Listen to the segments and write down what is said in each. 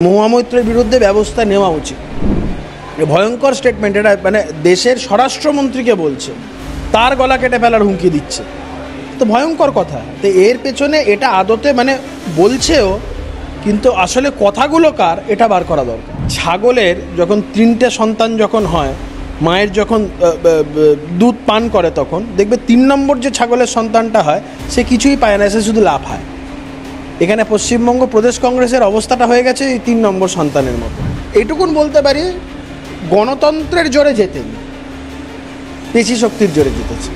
মহুয়া মৈত্রের বিরুদ্ধে ব্যবস্থা নেওয়া উচিত। ভয়ঙ্কর স্টেটমেন্ট, এটা মানে দেশের স্বরাষ্ট্রমন্ত্রীকে বলছে, তার গলা কেটে ফেলার হুমকি দিচ্ছে, তো ভয়ঙ্কর কথা। তো এর পেছনে এটা আদতে মানে বলছেও, কিন্তু আসলে কথাগুলো কার এটা বার করা দরকার। ছাগলের যখন 3টে সন্তান যখন হয়, মায়ের যখন দুধ পান করে, তখন দেখবে 3 নম্বর যে ছাগলের সন্তানটা হয় সে কিছুই পায় না, সে শুধু লাফায়। এখানে পশ্চিমবঙ্গ প্রদেশ কংগ্রেসের অবস্থাটা হয়ে গেছে এই 3 নম্বর সন্তানের মতো। এইটুকুন বলতে পারি, গণতন্ত্রের জোরে জেতেনি, পেশি শক্তির জোরে জিতেছে।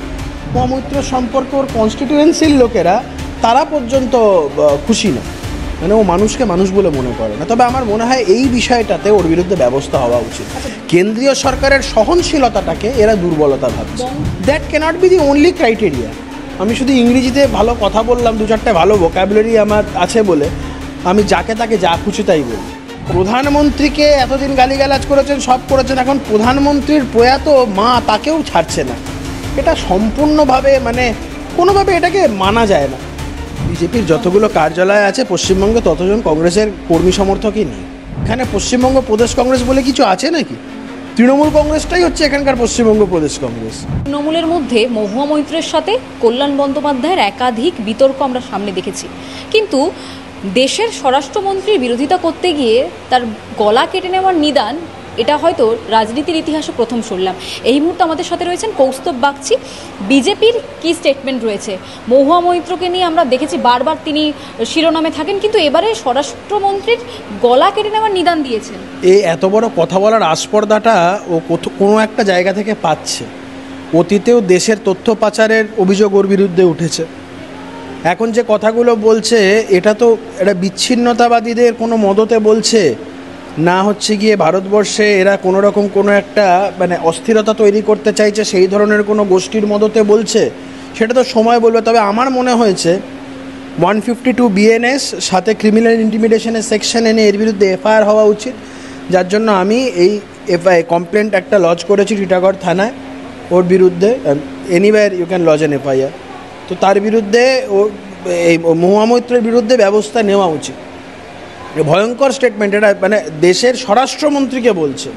মহুয়া মৈত্র সম্পর্কে ওর কনস্টিটিউয়েন্সির লোকেরা তারা পর্যন্ত খুশি না, মানে ও মানুষকে মানুষ বলে মনে করে না। তবে আমার মনে হয় এই বিষয়টাতে ওর বিরুদ্ধে ব্যবস্থা হওয়া উচিত। কেন্দ্রীয় সরকারের সহনশীলতাটাকে এরা দুর্বলতা ভাবছে। That cannot be the only criteria. আমি শুধু ইংরেজিতে ভালো কথা বললাম, 2-4টে ভালো ভোকাবুলারি আমার আছে বলে আমি যাকে তাকে যা খুশি তাই বলি। প্রধানমন্ত্রীকে এতদিন গালিগালাজ করেছেন, সব করেছেন, এখন প্রধানমন্ত্রীর প্রয়াত মা তাকেও ছাড়ছে না। এটা সম্পূর্ণভাবে মানে কোনোভাবে এটাকে মানা যায় না। বিজেপির যতগুলো কার্যালয় আছে পশ্চিমবঙ্গে, ততজন কংগ্রেসের কর্মী সমর্থকই নেই। এখানে পশ্চিমবঙ্গ প্রদেশ কংগ্রেস বলে কিছু আছে নাকি? তৃণমূল কংগ্রেসটাই হচ্ছে এখানকার পশ্চিমবঙ্গ প্রদেশ কংগ্রেস। তৃণমূলের মধ্যে মহুয়া মৈত্রের সাথে কল্যাণ বন্দ্যোপাধ্যায়ের একাধিক বিতর্ক আমরা সামনে দেখেছি, কিন্তু দেশের স্বরাষ্ট্রমন্ত্রীর বিরোধিতা করতে গিয়ে তার গলা কেটে নেওয়ার নিদান, এটা হয়তো রাজনীতির ইতিহাসে প্রথম শুনলাম। এই মুহূর্তে আমাদের সাথে রয়েছেন কৌস্তব বাগচি। বিজেপির কি স্টেটমেন্ট রয়েছে? মহুয়া মৈত্রকে নিয়ে আমরা দেখেছি বারবার তিনি শিরোনামে থাকেন, কিন্তু এবারে স্বরাষ্ট্রমন্ত্রীর গলা কেটে নেওয়ার নিদান দিয়েছেন। এই এত বড় কথা বলার আস্পর্ধাটা ও কোনো একটা জায়গা থেকে পাচ্ছে। অতীতেও দেশের তথ্য পাচারের অভিযোগ ওর বিরুদ্ধে উঠেছে। এখন যে কথাগুলো বলছে, এটা তো এটা বিচ্ছিন্নতাবাদীদের কোনো মদতে বলছে না, হচ্ছে গিয়ে ভারতবর্ষে এরা কোনো রকম কোনো একটা মানে অস্থিরতা তৈরি করতে চাইছে সেই ধরনের কোনো গোষ্ঠীর মদতে বলছে, সেটা তো সময় বলবে। তবে আমার মনে হয়েছে 152 BNS সাথে ক্রিমিনাল ইন্টিমিডেশনের সেকশন এনে এর বিরুদ্ধে এফআইআর হওয়া উচিত, যার জন্য আমি এই কমপ্লেন্ট একটা লজ করেছি টিটাগড় থানায় ওর বিরুদ্ধে। Anyway you can lodge an FIR. তো তার বিরুদ্ধে ও এই মহুয়া মৈত্রের বিরুদ্ধে ব্যবস্থা নেওয়া উচিত। ভয়ঙ্কর স্টেটমেন্ট, এটা মানে দেশের স্বরাষ্ট্রমন্ত্রীকে বলছে,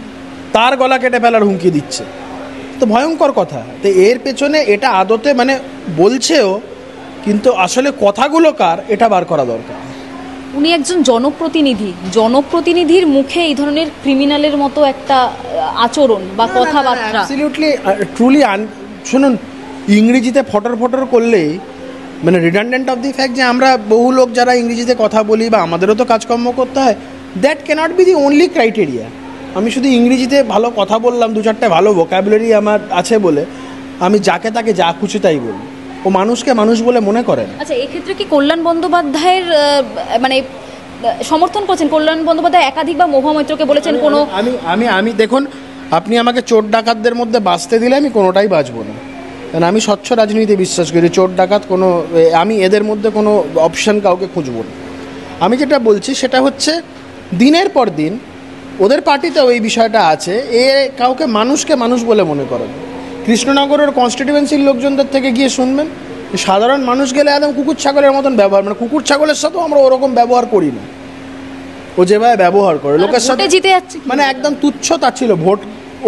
তার গলা কেটে ফেলার হুমকি দিচ্ছে, তো ভয়ঙ্কর কথা। তো এর পেছনে এটা আদতে মানে বলছেও, কিন্তু আসলে কথাগুলো কার এটা বার করা দরকার। উনি একজন জনপ্রতিনিধির মুখে এই ধরনের ক্রিমিনালের মতো একটা আচরণ বা কথাবার্তা, অ্যাবসলিউটলি ট্রুলি। শুনুন, ইংরেজিতে ফটর ফটর করলেই মানে রিডান্ডেন্ট অফ দি ফ্যাক্ট যে আমরা বহু লোক যারা ইংরেজিতে কথা বলি বা আমাদেরও তো কাজকর্ম করতে হয়, that cannot be the only criteria. আমি শুধু ইংরেজিতে ভালো কথা বললাম, 2-4টে ভালো ভোকাবুলারি আমার আছে বলে আমি যাকে তাকে যা খুশি তাই বলি। ও মানুষকে মানুষ বলে মনে করেন। আচ্ছা, এক্ষেত্রে কি কল্যাণ বন্দ্যোপাধ্যায়ের মানে সমর্থন করছেন? কল্যাণ বন্দ্যোপাধ্যায় একাধিক বা মহুয়া মৈত্রকে বলেছেন কোনো আমি দেখুন, আপনি আমাকে চোর ডাকাতদের মধ্যে বাঁচতে দিলে আমি কোনোটাই বাঁচবো না, কারণ আমি স্বচ্ছ রাজনীতিতে বিশ্বাস করি। চোর ডাকাত কোনো, আমি এদের মধ্যে কোনো অপশান কাউকে খুঁজব না। আমি যেটা বলছি সেটা হচ্ছে, দিনের পর দিন ওদের পার্টিতেও এই বিষয়টা আছে, কাউকে মানুষকে মানুষ বলে মনে করেন। কৃষ্ণনগরের কনস্টিটিউয়েন্সির লোকজনদের থেকে গিয়ে শুনবেন, সাধারণ মানুষ গেলে একদম কুকুর ছাগলের মতন ব্যবহার, মানে কুকুর ছাগলের সাথেও আমরা ওরকম ব্যবহার করি না, ও যেভাবে ব্যবহার করে লোকের সাথে জিতে যাচ্ছে, মানে একদম তুচ্ছ ছিল ভোট।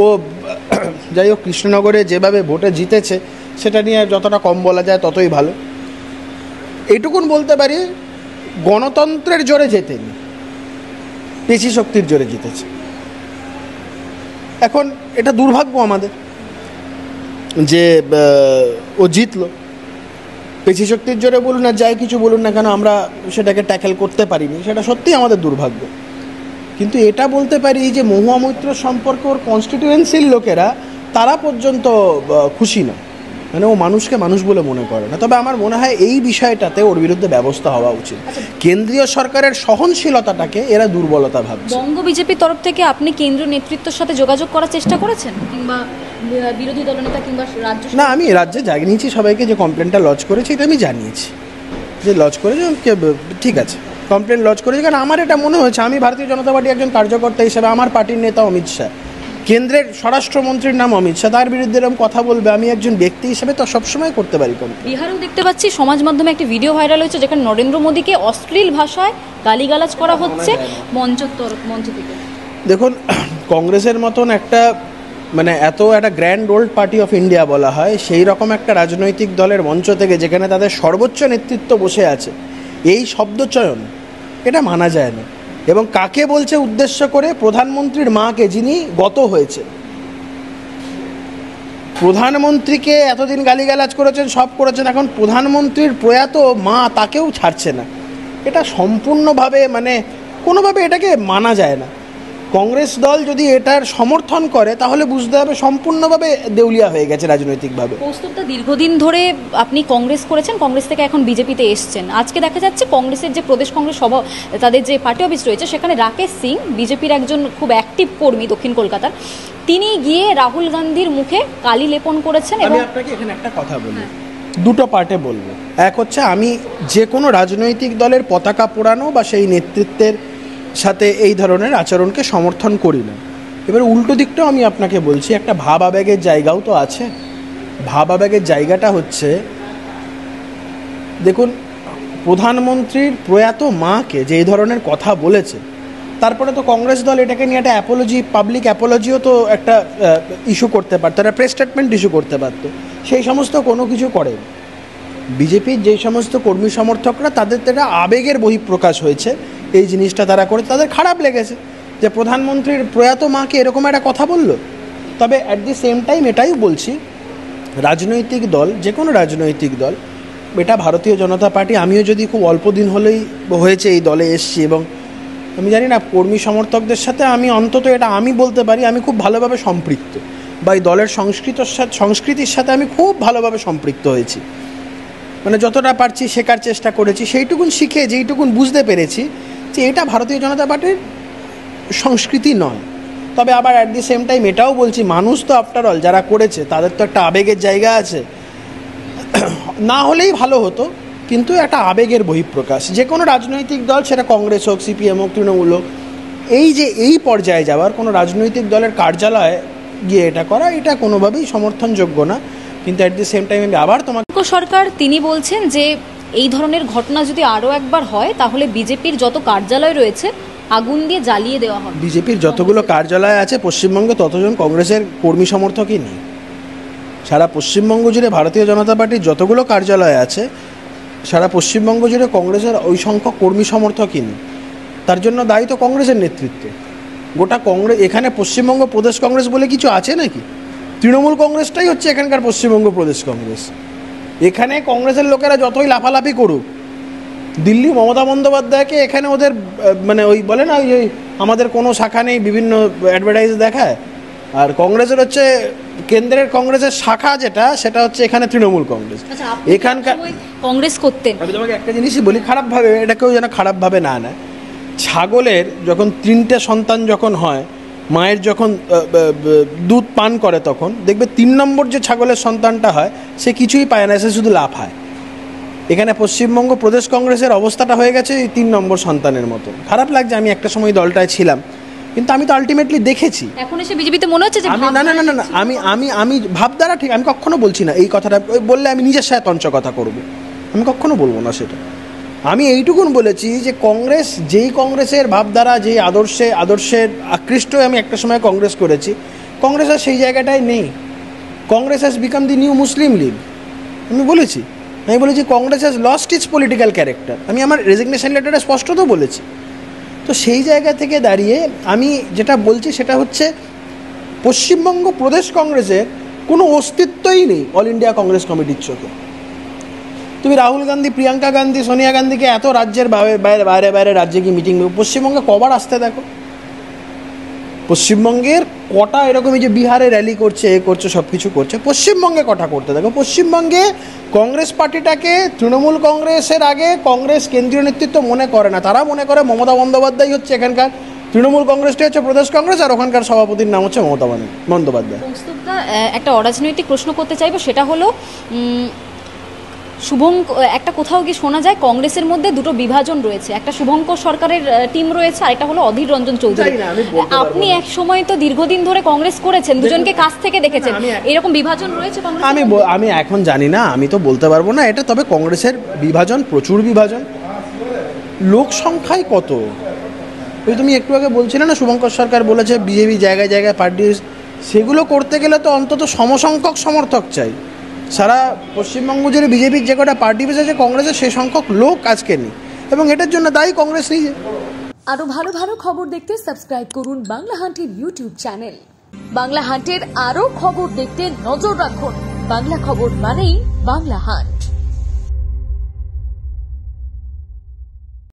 ও যাই হোক, কৃষ্ণনগরে যেভাবে ভোটে জিতেছে সেটা নিয়ে যতটা কম বলা যায় ততই ভালো। এইটুকুন বলতে পারি, গণতন্ত্রের জোরে জেতেনি, পেশি শক্তির জোরে জিতেছে। এখন এটা দুর্ভাগ্য আমাদের যে ও জিতলো। পেশি শক্তির জোরে বলুন আর যাই কিছু বলুন না কেন, আমরা সেটাকে ট্যাকেল করতে পারিনি, সেটা সত্যিই আমাদের দুর্ভাগ্য। কিন্তু এটা বলতে পারি যে মহুয়া মৈত্র সম্পর্কে ওর কনস্টিটিউয়েন্সির লোকেরা তারা পর্যন্ত খুশি না, মানে ও মানুষকে মানুষ বলে মনে করে না। তবে আমার মনে হয় এই বিষয়টাতে ওর বিরুদ্ধে ব্যবস্থা হওয়া উচিত। কেন্দ্রীয় সরকারের সহনশীলতাটাকে এরা দুর্বলতা ভাবছে। বঙ্গ বিজেপির তরফ থেকে আপনি কেন্দ্রীয় নেতৃত্বের সাথে যোগাযোগ করার চেষ্টা করেছেন, কিংবা বিরোধী দলনেতা কিংবা রাজ্য? না, আমি রাজ্যে জানিয়েছি সবাইকে যে কমপ্লেনটা লজ করেছি, এটা আমি জানিয়েছি যে লজ করেছি, ঠিক আছে কমপ্লেন লজ করেছি। কারণ আমার এটা মনে হয়েছে, আমি ভারতীয় জনতা পার্টি একজন কার্যকর্তা হিসেবে, আমার পার্টির নেতা অমিত শাহ কেন্দ্রের স্বরাষ্ট্রমন্ত্রীর নাম অমিত শাহ, তার বিরুদ্ধে এরকম কথা বলবে, আমি একজন ব্যক্তি হিসেবে তো সবসময় করতে পারি কমপ্লেন। বিহারেও দেখতে পাচ্ছি সমাজ মাধ্যমে একটি ভিডিও ভাইরাল হয়েছে যেখানে নরেন্দ্র মোদীকে অশ্লীল ভাষায় গালিগালাজ করা হচ্ছে মঞ্চ থেকে। দেখুন, কংগ্রেসের মতন একটা মানে এত একটা grand old party of India বলা হয়, সেই রকম একটা রাজনৈতিক দলের মঞ্চ থেকে যেখানে তাদের সর্বোচ্চ নেতৃত্ব বসে আছে, এই শব্দচয়ন এটা মানা যায় না। এবং কাকে বলছে উদ্দেশ্য করে? প্রধানমন্ত্রীর মাকে, যিনি গত হয়েছে। প্রধানমন্ত্রীকে এতদিন গালিগালাজ করেছেন, সব করেছেন, এখন প্রধানমন্ত্রীর প্রয়াত মা তাকেও ছাড়ছে না। এটা সম্পূর্ণভাবে মানে কোনোভাবে এটাকে মানা যায় না। কংগ্রেস দল যদি এটার সমর্থন করে তাহলে বুঝতে হবে সম্পূর্ণভাবে দেউলিয়া হয়ে গেছে রাজনৈতিকভাবে। কৌস্তবদা, দীর্ঘদিন ধরে আপনি কংগ্রেস করেছেন, কংগ্রেস থেকে এখন বিজেপিতে এসছেন। আজকে দেখা যাচ্ছে কংগ্রেসের যে প্রদেশ কংগ্রেস সভা, তাদের যে পার্টি অফিস রয়েছে, সেখানে রাকেশ সিং, বিজেপির একজন খুব অ্যাক্টিভ কর্মী দক্ষিণ কলকাতার, তিনি গিয়ে রাহুল গান্ধীর মুখে কালি লেপন করেছেন। এবং আমি আপনাকে এখানে একটা কথা বলি, দুটো পার্টে বলবো। এক হচ্ছে, আমি যে কোনো রাজনৈতিক দলের পতাকা পোড়ানো বা সেই নেতৃত্বের সাথে এই ধরনের আচরণকে সমর্থন করি না। এবার উল্টো দিকটাও আমি আপনাকে বলছি, একটা ভাব আবেগের জায়গাও তো আছে। ভাব আবেগের জায়গাটা হচ্ছে, দেখুন, প্রধানমন্ত্রীর প্রয়াত মাকে যে এই ধরনের কথা বলেছে, তারপরে তো কংগ্রেস দল এটাকে নিয়ে একটা অ্যাপোলজি, পাবলিক অ্যাপোলজিও তো একটা ইস্যু করতে পারতো, একটা প্রেস স্টেটমেন্ট ইস্যু করতে পারতো। সেই সমস্ত কোনো কিছু করে বিজেপির যে সমস্ত কর্মী সমর্থকরা, তাদের তো একটা আবেগের বহিঃপ্রকাশ হয়েছে। এই জিনিসটা তারা করে, তাদের খারাপ লেগেছে যে প্রধানমন্ত্রীর প্রয়াত মাকে এরকম একটা কথা বলল। তবে অ্যাট দি সেম টাইম এটাই বলছি, রাজনৈতিক দল, যে কোনো রাজনৈতিক দল, এটা ভারতীয় জনতা পার্টি, আমিও যদি খুব অল্প দিন হলেই হয়েছে এই দলে এসছি, এবং আমি জানি না কর্মী সমর্থকদের সাথে আমি অন্তত এটা আমি বলতে পারি আমি খুব ভালোভাবে সম্পৃক্ত, বা এই দলের সংস্কৃতির সাথে আমি খুব ভালোভাবে সম্পৃক্ত হয়েছি। মানে যতটা পারছি শেখার চেষ্টা করেছি, সেইটুকুন শিখে যেইটুকুন বুঝতে পেরেছি যে এটা ভারতীয় জনতা পার্টির সংস্কৃতি নয়। তবে আবার অ্যাট দি সেম টাইম এটাও বলছি, মানুষ তো আফটার অল যারা করেছে তাদের তো একটা আবেগের জায়গা আছে, না হলেই ভালো হতো, কিন্তু একটা আবেগের বহিঃপ্রকাশ। যে কোনো রাজনৈতিক দল, সেটা কংগ্রেস হোক, সিপিএম হোক, তৃণমূল হোক, এই যে এই পর্যায়ে যাওয়ার কোনো রাজনৈতিক দলের কার্যালয়ে গিয়ে এটা করা, এটা কোনোভাবেই সমর্থনযোগ্য না। কিন্তু অ্যাট দি সেম টাইম আমি আবার তোমাকে, সরকার তিনি বলছেন যে এই ধরনের ঘটনা যদি আরও একবার হয় তাহলে বিজেপির যত কার্যালয় রয়েছে আগুন দিয়ে জ্বালিয়ে দেওয়া হবে। বিজেপির যতগুলো কার্যালয় আছে পশ্চিমবঙ্গে, ততজন কংগ্রেসের কর্মী সমর্থকই নেই। সারা পশ্চিমবঙ্গ জুড়ে ভারতীয় জনতা পার্টির যতগুলো কার্যালয় আছে, সারা পশ্চিমবঙ্গ জুড়ে কংগ্রেসের ওই সংখ্যক কর্মী সমর্থকই নেই। তার জন্য দায়ী তো কংগ্রেসের নেতৃত্ব। গোটা কংগ্রেস, এখানে পশ্চিমবঙ্গ প্রদেশ কংগ্রেস বলে কিছু আছে নাকি? তৃণমূল কংগ্রেসটাই হচ্ছে এখানকার পশ্চিমবঙ্গ প্রদেশ কংগ্রেস। এখানে কংগ্রেসের লোকেরা যতই লাফালাফি করুক, দিল্লি মমতা বন্দ্যোপাধ্যায়কে এখানে ওদের মানে ওই বলে না, ওই আমাদের কোনো শাখা নেই, বিভিন্ন অ্যাডভার্টাইজ দেখায়। আর কংগ্রেসের হচ্ছে কেন্দ্রের কংগ্রেসের শাখা যেটা, সেটা হচ্ছে এখানে তৃণমূল কংগ্রেস। এখানকার কংগ্রেস করতেন। আমি তোমাকে একটা জিনিসই বলি, খারাপভাবে, এটা কেউ যেন খারাপভাবে না নেয়। ছাগলের যখন 3টে সন্তান যখন হয়, মায়ের যখন দুধ পান করে, তখন দেখবে 3 নম্বর যে ছাগলের সন্তানটা হয়, সে কিছুই পায় না, সে শুধু লাফায়। এখানে পশ্চিমবঙ্গ প্রদেশ কংগ্রেসের অবস্থাটা হয়ে গেছে এই 3 নম্বর সন্তানের মতো। খারাপ লাগছে, আমি একটা সময় দলটায় ছিলাম, কিন্তু আমি তো আলটিমেটলি দেখেছি। এখন এসে বিজেপিতে মনে হচ্ছে যে আমি না না না না আমি আমি আমি ভাবধারা ঠিক, আমি কখনো বলছি না এই কথাটা, বললে আমি নিজের সাথে তঞ্চ কথা করবো, আমি কখনো বলবো না সেটা। আমি এইটুকুন বলেছি যে কংগ্রেস, যেই কংগ্রেসের ভাবধারা, যেই আদর্শের আকৃষ্ট আমি একটা সময় কংগ্রেস করেছি, কংগ্রেস আর সেই জায়গাটায় নেই। Congress has become the new মুসলিম লীগ। আমি বলেছি Congress has lost it's political character. আমি আমার রেজিগনেশন লেটারে স্পষ্ট তো বলেছি। তো সেই জায়গা থেকে দাঁড়িয়ে আমি যেটা বলছি সেটা হচ্ছে, পশ্চিমবঙ্গ প্রদেশ কংগ্রেসের কোনো অস্তিত্বই নেই অল ইন্ডিয়া কংগ্রেস কমিটির চোখে। তুমি রাহুল গান্ধী, প্রিয়াঙ্কা গান্ধী, সোনিয়া গান্ধীকে এত রাজ্যের বাইরে বাইরে রাজ্যে কি মিটিং, পশ্চিমবঙ্গে কবার আসতে দেখো। পশ্চিমবঙ্গের কটা এরকম, এই যে বিহারে র্যালি করছে, এ করছে, সব কিছু করছে, পশ্চিমবঙ্গে কটা করতে দেখো। পশ্চিমবঙ্গে কংগ্রেস পার্টিটাকে তৃণমূল কংগ্রেসের আগে কংগ্রেস কেন্দ্রীয় নেতৃত্ব মনে করে না। তারা মনে করে মমতা বন্দ্যোপাধ্যায় হচ্ছে এখানকার, তৃণমূল কংগ্রেসটি হচ্ছে প্রদেশ কংগ্রেস, আর ওখানকার সভাপতির নাম হচ্ছে মমতা বন্দ্যোপাধ্যায়। একটা অরাজনৈতিক প্রশ্ন করতে চাইবো, সেটা হলো একটা কোথাও গিয়ে শোনা যায় কংগ্রেসের মধ্যে দুটো বিভাজন রয়েছে, একটা শুভঙ্কর সরকারের টিম রয়েছে, আর একটা হলো অধীর রঞ্জন চৌধুরী। আপনি এক সময় তো দীর্ঘদিন ধরে কংগ্রেস করেছেন, দুজনকে কাছ থেকে দেখেছেন, এরকম বিভাজন রয়েছে আমি এখন জানি না, আমি তো বলতে পারবো না এটা। তবে কংগ্রেসের বিভাজন, প্রচুর বিভাজন। লোক সংখ্যায় কত, ওই তুমি একটু আগে বলছিলে না শুভঙ্কর সরকার বলেছে বিজেপি জায়গায় জায়গায় পার্টি, সেগুলো করতে গেলে তো অন্তত সমসংখ্যক সমর্থক চাই। সারা পশ্চিমবঙ্গ জুড়ে বিজেপির যে কটা পার্টি বেস আছে, কংগ্রেসের সেই সংখ্যক লোক আজকে নেই, এবং এটার জন্য দায়ী কংগ্রেস নিজে। আরো ভালো ভালো খবর দেখতে সাবস্ক্রাইব করুন বাংলা হান্টের ইউটিউব চ্যানেল। বাংলা হান্টের আরো খবর দেখতে নজর রাখুন। বাংলা খবর মানেই বাংলা হান্ট।